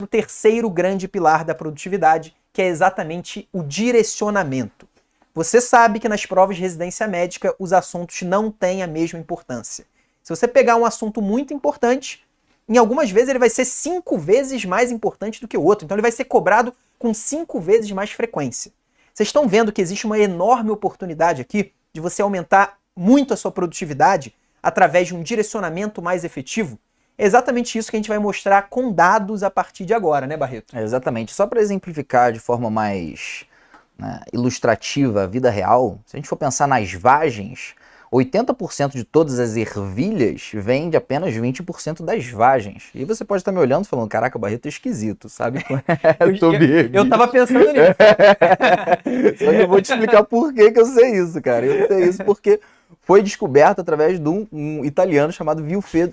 terceiro grande pilar da produtividade, que é exatamente o direcionamento. Você sabe que nas provas de residência médica os assuntos não têm a mesma importância. Se você pegar um assunto muito importante, em algumas vezes ele vai ser 5 vezes mais importante do que o outro, então ele vai ser cobrado com 5 vezes mais frequência. Vocês estão vendo que existe uma enorme oportunidade aqui de você aumentar muito a sua produtividade através de um direcionamento mais efetivo? É exatamente isso que a gente vai mostrar com dados a partir de agora, né, Barreto? Exatamente. Só para exemplificar de forma mais ilustrativa a vida real, se a gente for pensar nas vagens, 80% de todas as ervilhas vem de apenas 20% das vagens. E você pode estar me olhando e falando, caraca, o Barreto é esquisito, sabe? Eu tava pensando nisso. Só que eu vou te explicar por que eu sei isso, cara. Eu sei isso porque foi descoberto através de um italiano chamado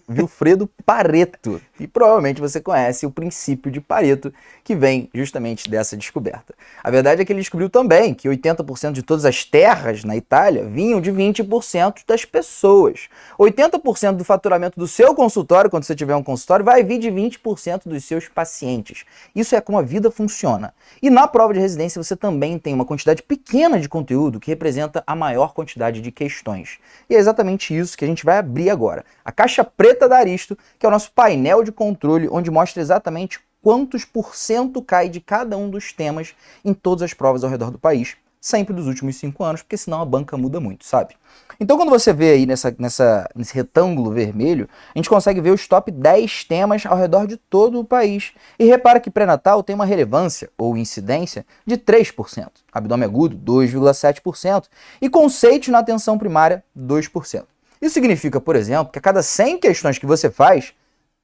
Vilfredo Pareto. E provavelmente você conhece o princípio de Pareto, que vem justamente dessa descoberta. A verdade é que ele descobriu também que 80% de todas as terras na Itália vinham de 20% das pessoas. 80% do faturamento do seu consultório, quando você tiver um consultório, vai vir de 20% dos seus pacientes. Isso é como a vida funciona. E na prova de residência você também tem uma quantidade pequena de conteúdo que representa a maior quantidade de questões. E é exatamente isso que a gente vai abrir agora. A caixa preta da Aristo, que é o nosso painel de controle, onde mostra exatamente quantos por cento cai de cada um dos temas em todas as provas ao redor do país, sempre dos últimos 5 anos, porque senão a banca muda muito, sabe? Então quando você vê aí nesse retângulo vermelho, a gente consegue ver os top 10 temas ao redor de todo o país. E repara que pré-natal tem uma relevância, ou incidência, de 3%, abdômen agudo, 2,7%, e conceitos na atenção primária, 2%. Isso significa, por exemplo, que a cada 100 questões que você faz,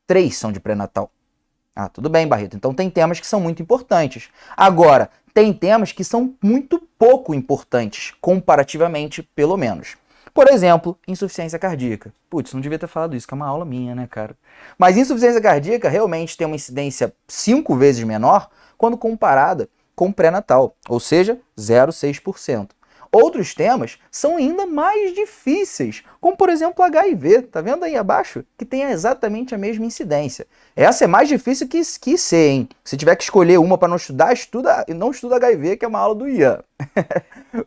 3 são de pré-natal. Ah, tudo bem, Barreto. Então tem temas que são muito importantes. Agora, tem temas que são muito pouco importantes, comparativamente, pelo menos. Por exemplo, insuficiência cardíaca. Putz, não devia ter falado isso, que é uma aula minha, né, cara? Mas insuficiência cardíaca realmente tem uma incidência 5 vezes menor quando comparada com pré-natal, ou seja, 0,6%. Outros temas são ainda mais difíceis, como por exemplo HIV, tá vendo aí abaixo? Que tem exatamente a mesma incidência. Essa é mais difícil que C, hein? Se tiver que escolher uma para não estudar, não estuda HIV, que é uma aula do Ian.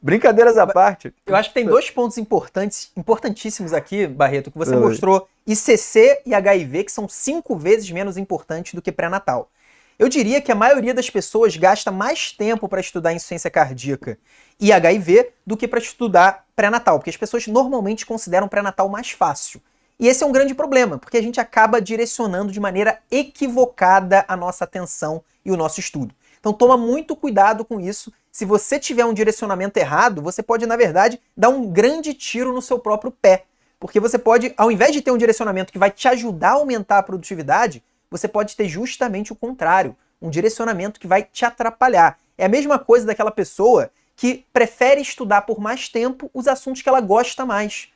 Brincadeiras à parte. Eu acho que tem 2 pontos importantíssimos aqui, Barreto, que você mostrou. ICC e HIV, que são 5 vezes menos importantes do que pré-natal. Eu diria que a maioria das pessoas gasta mais tempo para estudar insuficiência cardíaca e HIV do que para estudar pré-natal, porque as pessoas normalmente consideram pré-natal mais fácil. E esse é um grande problema, porque a gente acaba direcionando de maneira equivocada a nossa atenção e o nosso estudo. Então toma muito cuidado com isso. Se você tiver um direcionamento errado, você pode, na verdade, dar um grande tiro no seu próprio pé. Porque você pode, ao invés de ter um direcionamento que vai te ajudar a aumentar a produtividade, você pode ter justamente o contrário, um direcionamento que vai te atrapalhar. É a mesma coisa daquela pessoa que prefere estudar por mais tempo os assuntos que ela gosta mais.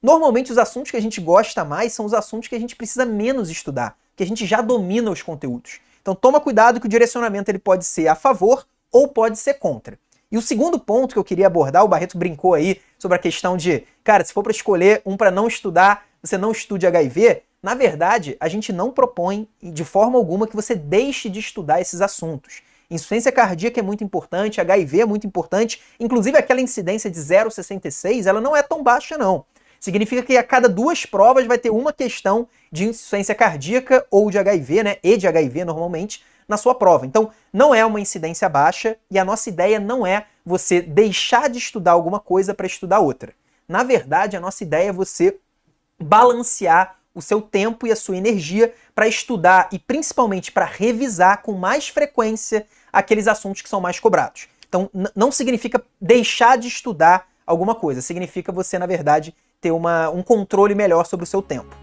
Normalmente os assuntos que a gente gosta mais são os assuntos que a gente precisa menos estudar, que a gente já domina os conteúdos. Então toma cuidado que o direcionamento ele pode ser a favor ou pode ser contra. E o segundo ponto que eu queria abordar, o Barreto brincou aí sobre a questão de, cara, se for para escolher um para não estudar, você não estude HIV. Na verdade, a gente não propõe de forma alguma que você deixe de estudar esses assuntos. Insuficiência cardíaca é muito importante, HIV é muito importante, inclusive aquela incidência de 0,66, ela não é tão baixa não. Significa que a cada 2 provas vai ter uma questão de insuficiência cardíaca ou de HIV, né, e de HIV normalmente, na sua prova. Então, não é uma incidência baixa e a nossa ideia não é você deixar de estudar alguma coisa para estudar outra. Na verdade, a nossa ideia é você balancear o seu tempo e a sua energia para estudar e principalmente para revisar com mais frequência aqueles assuntos que são mais cobrados. Então, não significa deixar de estudar alguma coisa, significa você, na verdade, ter um controle melhor sobre o seu tempo.